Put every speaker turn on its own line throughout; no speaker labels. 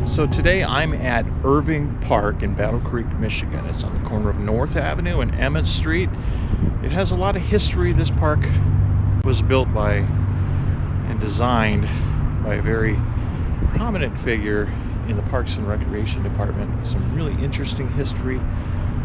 So today I'm at Irving Park in Battle Creek, Michigan. It's on the corner of North Avenue and Emmett Street. It has a lot of history. This park was built by and designed by a very prominent figure in the Parks and Recreation Department. Some really interesting history.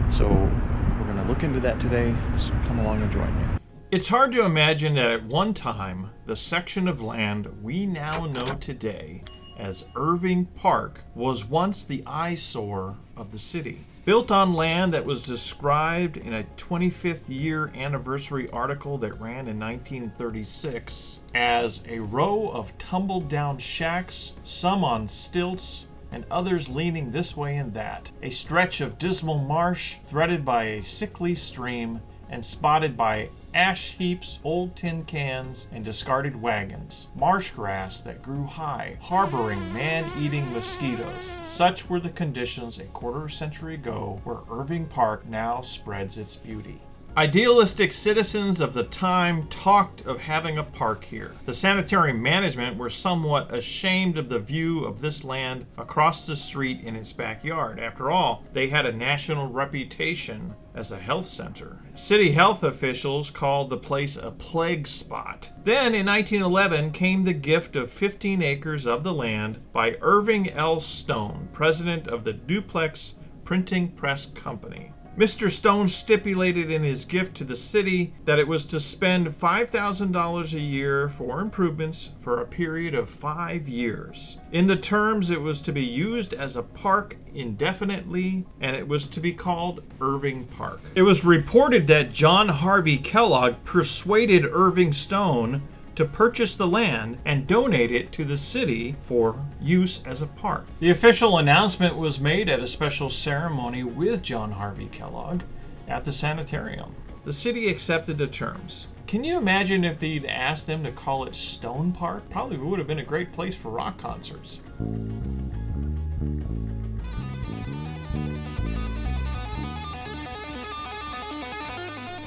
So we're going to look into that today. So come along and join me. It's hard to imagine that at one time, the section of land we now know today as Irving Park was once the eyesore of the city. Built on land that was described in a 25th year anniversary article that ran in 1936 as a row of tumbled down shacks, some on stilts and others leaning this way and that. A stretch of dismal marsh threaded by a sickly stream and spotted by ash heaps, old tin cans, and discarded wagons. Marsh grass that grew high, harboring man-eating mosquitoes. Such were the conditions a quarter century ago where Irving Park now spreads its beauty. Idealistic citizens of the time talked of having a park here. The sanitary management were somewhat ashamed of the view of this land across the street in its backyard. After all, they had a national reputation as a health center. City health officials called the place a plague spot. Then in 1911 came the gift of 15 acres of the land by Irving L. Stone, president of the Duplex Printing Press Company. Mr. Stone stipulated in his gift to the city that it was to spend $5,000 a year for improvements for a period of 5 years. In the terms, it was to be used as a park indefinitely, and it was to be called Irving Park. It was reported that John Harvey Kellogg persuaded Irving Stone to purchase the land and donate it to the city for use as a park. The official announcement was made at a special ceremony with John Harvey Kellogg at the sanitarium. The city accepted the terms. Can you imagine if they'd asked them to call it Stone Park? Probably would have been a great place for rock concerts.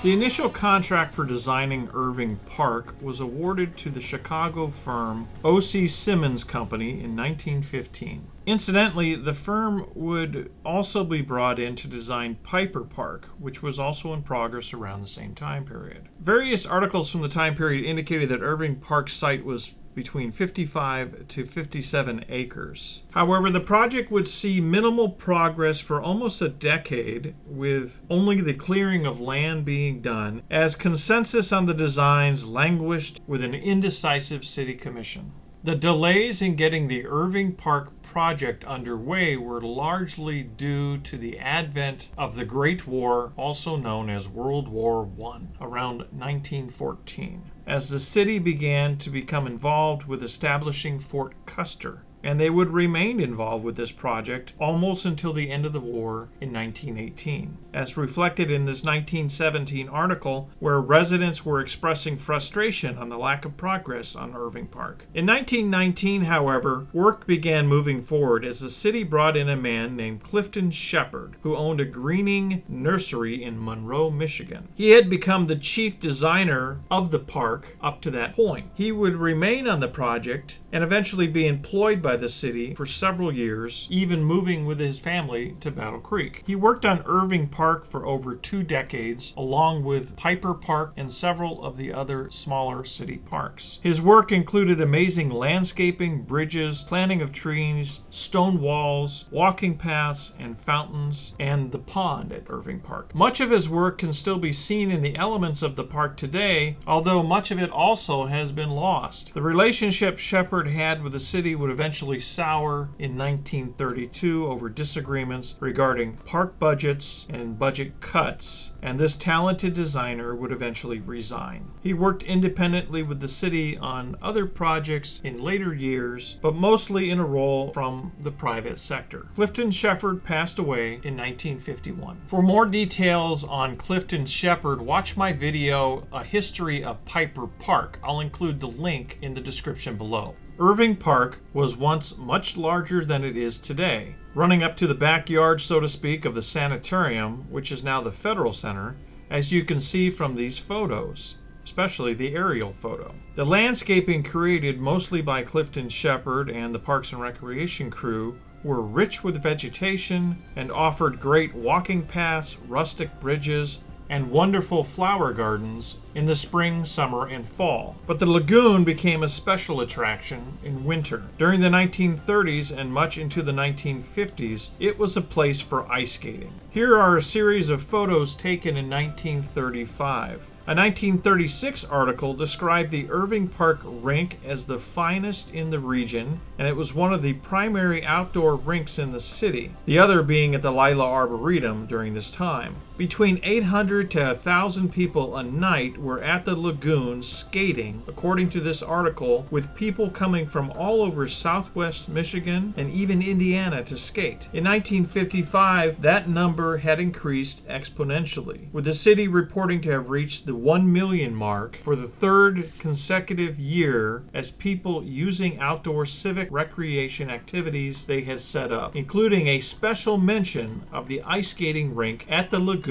The initial contract for designing Irving Park was awarded to the Chicago firm O.C. Simmons Company in 1915. Incidentally, the firm would also be brought in to design Piper Park, which was also in progress around the same time period. Various articles from the time period indicated that Irving Park's site was between 55 to 57 acres. However, the project would see minimal progress for almost a decade, with only the clearing of land being done, as consensus on the designs languished with an indecisive city commission. The delays in getting the Irving Park project underway were largely due to the advent of the Great War, also known as World War I, around 1914, as the city began to become involved with establishing Fort Custer. And they would remain involved with this project almost until the end of the war in 1918, as reflected in this 1917 article where residents were expressing frustration on the lack of progress on Irving Park. In 1919, however, work began moving forward as the city brought in a man named Clifton Shepherd, who owned a greening nursery in Monroe, Michigan. He had become the chief designer of the park up to that point. He would remain on the project and eventually be employed by the city for several years, even moving with his family to Battle Creek. He worked on Irving Park for over 2 decades, along with Piper Park and several of the other smaller city parks. His work included amazing landscaping, bridges, planting of trees, stone walls, walking paths, and fountains, and the pond at Irving Park. Much of his work can still be seen in the elements of the park today, although much of it also has been lost. The relationship Shepherd had with the city would eventually sour in 1932 over disagreements regarding park budgets and budget cuts, and this talented designer would eventually resign. He worked independently with the city on other projects in later years, but mostly in a role from the private sector. Clifton Shepherd passed away in 1951. For more details on Clifton Shepherd, watch my video, A History of Piper Park. I'll include the link in the description below. Irving Park was once much larger than it is today. Running up to the backyard, so to speak, of the sanitarium, which is now the Federal Center, as you can see from these photos, especially the aerial photo. The landscaping created mostly by Clifton Shepherd and the Parks and Recreation crew were rich with vegetation and offered great walking paths, rustic bridges, and wonderful flower gardens in the spring, summer, and fall. But the lagoon became a special attraction in winter. During the 1930s and much into the 1950s, it was a place for ice skating. Here are a series of photos taken in 1935. A 1936 article described the Irving Park rink as the finest in the region, and it was one of the primary outdoor rinks in the city, the other being at the Lila Arboretum during this time. Between 800 to 1,000 people a night were at the lagoon skating, according to this article, with people coming from all over southwest Michigan and even Indiana to skate. In 1955, that number had increased exponentially, with the city reporting to have reached the 1 million mark for the third consecutive year as people using outdoor civic recreation activities they had set up, including a special mention of the ice skating rink at the lagoon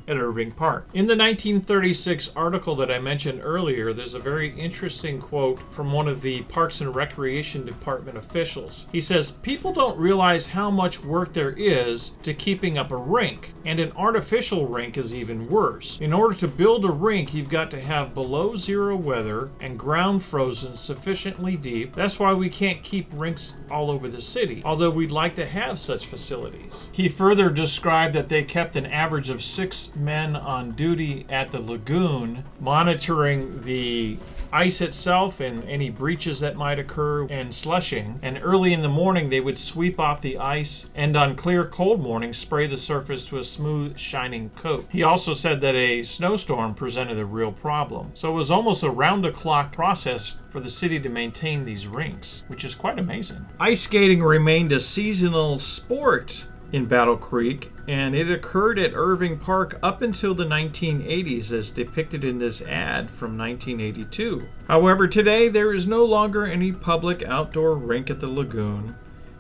at Irving Park. In the 1936 article that I mentioned earlier, there's a very interesting quote from one of the Parks and Recreation Department officials. He says, "People don't realize how much work there is to keeping up a rink, and an artificial rink is even worse. In order to build a rink, you've got to have below zero weather and ground frozen sufficiently deep. That's why we can't keep rinks all over the city, although we'd like to have such facilities." He further described that they kept an average of 6 men on duty at the lagoon, monitoring the ice itself and any breaches that might occur and slushing. And early in the morning, they would sweep off the ice and on clear, cold mornings, spray the surface to a smooth, shining coat. He also said that a snowstorm presented a real problem. So it was almost a round-the-clock process for the city to maintain these rinks, which is quite amazing. Ice skating remained a seasonal sport in Battle Creek, and it occurred at Irving Park up until the 1980s as depicted in this ad from 1982. However, today there is no longer any public outdoor rink at the lagoon,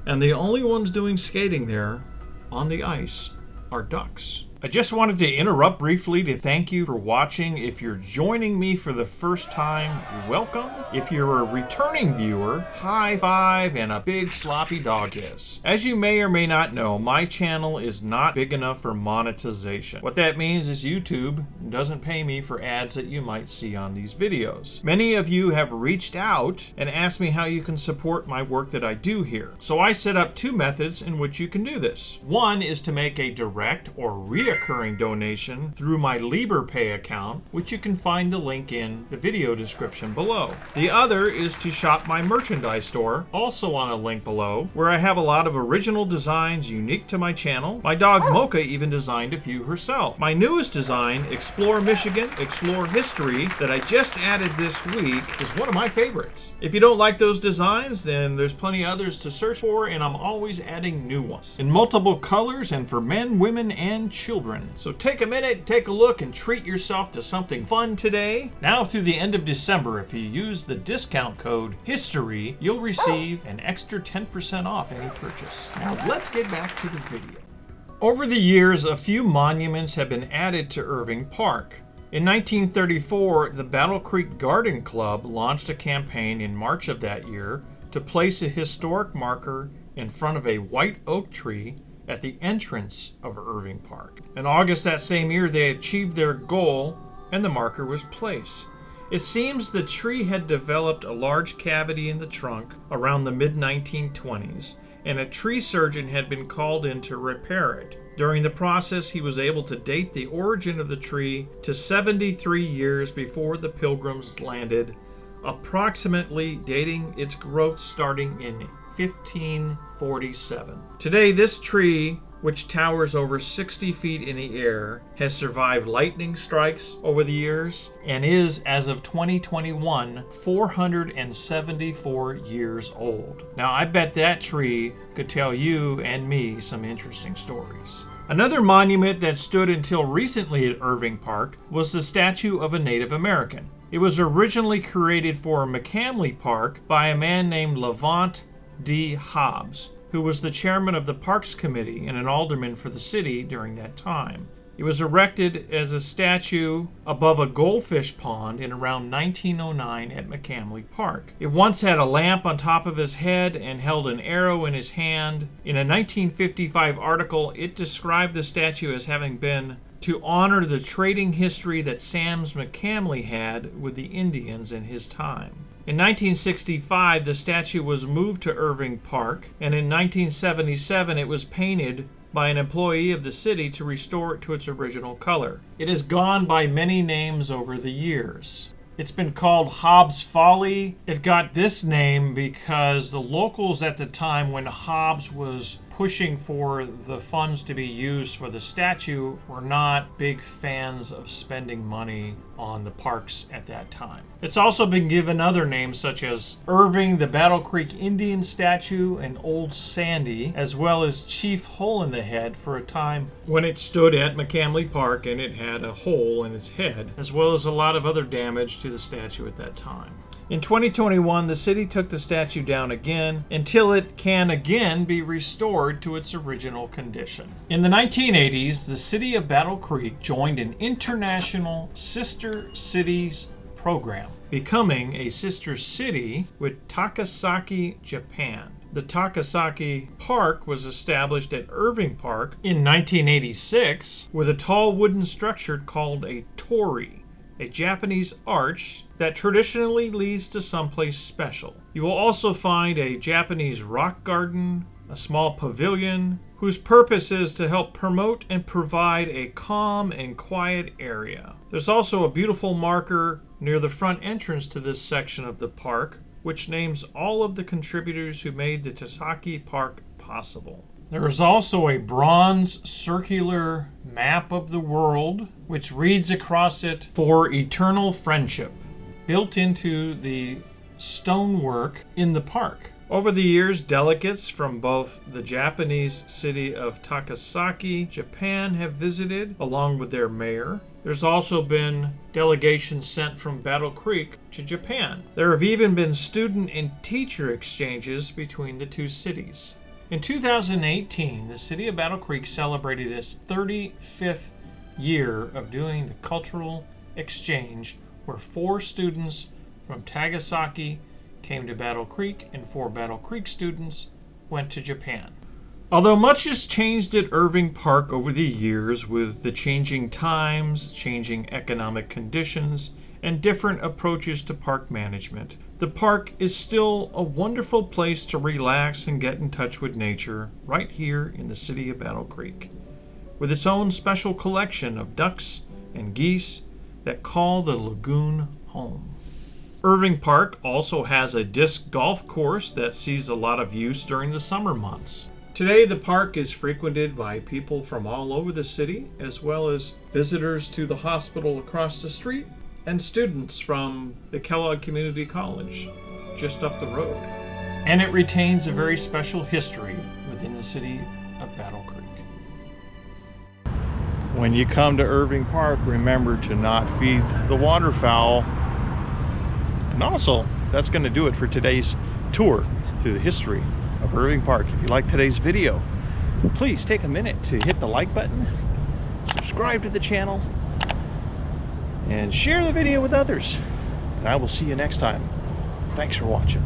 and the only ones doing skating there on the ice are ducks. I just wanted to interrupt briefly to thank you for watching. If you're joining me for the first time, welcome. If you're a returning viewer, high five and a big sloppy dog hiss. As you may or may not know, my channel is not big enough for monetization. What that means is YouTube doesn't pay me for ads that you might see on these videos. Many of you have reached out and asked me how you can support my work that I do here. So I set up 2 methods in which you can do this. One is to make a direct or reoccurring donation through my LiberPay account, which you can find the link in the video description below. The other is to shop my merchandise store, also on a link below, where I have a lot of original designs unique to my channel. My dog Mocha even designed a few herself. My newest design, Explore Michigan, Explore History, that I just added this week, is one of my favorites. If you don't like those designs, then there's plenty others to search for, and I'm always adding new ones in multiple colors and for men, women, and children. So take a minute, take a look, and treat yourself to something fun today. Now through the end of December, if you use the discount code HISTORY, you'll receive an extra 10% off any purchase. Now let's get back to the video. Over the years, a few monuments have been added to Irving Park. In 1934, the Battle Creek Garden Club launched a campaign in March of that year to place a historic marker in front of a white oak tree at the entrance of Irving Park. In August that same year, they achieved their goal and the marker was placed. It seems the tree had developed a large cavity in the trunk around the mid-1920s, and a tree surgeon had been called in to repair it. During the process, he was able to date the origin of the tree to 73 years before the Pilgrims landed, approximately dating its growth starting in 1547. Today, this tree, which towers over 60 feet in the air, has survived lightning strikes over the years and is, as of 2021, 474 years old. Now, I bet that tree could tell you and me some interesting stories. Another monument that stood until recently at Irving Park was the statue of a Native American. It was originally created for McCamley Park by a man named Levant D. Hobbs, who was the chairman of the Parks Committee and an alderman for the city during that time. It was erected as a statue above a goldfish pond in around 1909 at McCamley Park. It once had a lamp on top of his head and held an arrow in his hand. In a 1955 article, it described the statue as having been to honor the trading history that Sam's McCamley had with the Indians in his time. In 1965, the statue was moved to Irving Park, and in 1977 it was painted by an employee of the city to restore it to its original color. It has gone by many names over the years. It's been called Hobbs Folly. It got this name because the locals at the time when Hobbs was pushing for the funds to be used for the statue were not big fans of spending money on the parks at that time. It's also been given other names such as Irving the Battle Creek Indian statue and Old Sandy, as well as Chief Hole in the Head for a time when it stood at McCamley Park and it had a hole in its head, as well as a lot of other damage to the statue at that time. In 2021, the city took the statue down again until it can again be restored to its original condition. In the 1980s, the city of Battle Creek joined an international sister cities program, becoming a sister city with Takasaki, Japan. The Takasaki Park was established at Irving Park in 1986 with a tall wooden structure called a torii, a Japanese arch that traditionally leads to someplace special. You will also find a Japanese rock garden, a small pavilion, whose purpose is to help promote and provide a calm and quiet area. There's also a beautiful marker near the front entrance to this section of the park, which names all of the contributors who made the Takasaki Park possible. There is also a bronze circular map of the world, which reads across it, "For Eternal Friendship," built into the stonework in the park. Over the years, delegates from both the Japanese city of Takasaki, Japan, have visited, along with their mayor. There's also been delegations sent from Battle Creek to Japan. There have even been student and teacher exchanges between the two cities. In 2018, the city of Battle Creek celebrated its 35th year of doing the cultural exchange, where 4 students from Takasaki came to Battle Creek and 4 Battle Creek students went to Japan. Although much has changed at Irving Park over the years with the changing times, changing economic conditions, and different approaches to park management, the park is still a wonderful place to relax and get in touch with nature right here in the city of Battle Creek, with its own special collection of ducks and geese that call the lagoon home. Irving Park also has a disc golf course that sees a lot of use during the summer months. Today, the park is frequented by people from all over the city, as well as visitors to the hospital across the street and students from the Kellogg Community College just up the road. And it retains a very special history within the city of Battle Creek. When you come to Irving Park, remember to not feed the waterfowl. And also, that's going to do it for today's tour through the history of Irving Park. If you like today's video, please take a minute to hit the like button, subscribe to the channel, and share the video with others. And I will see you next time. Thanks for watching.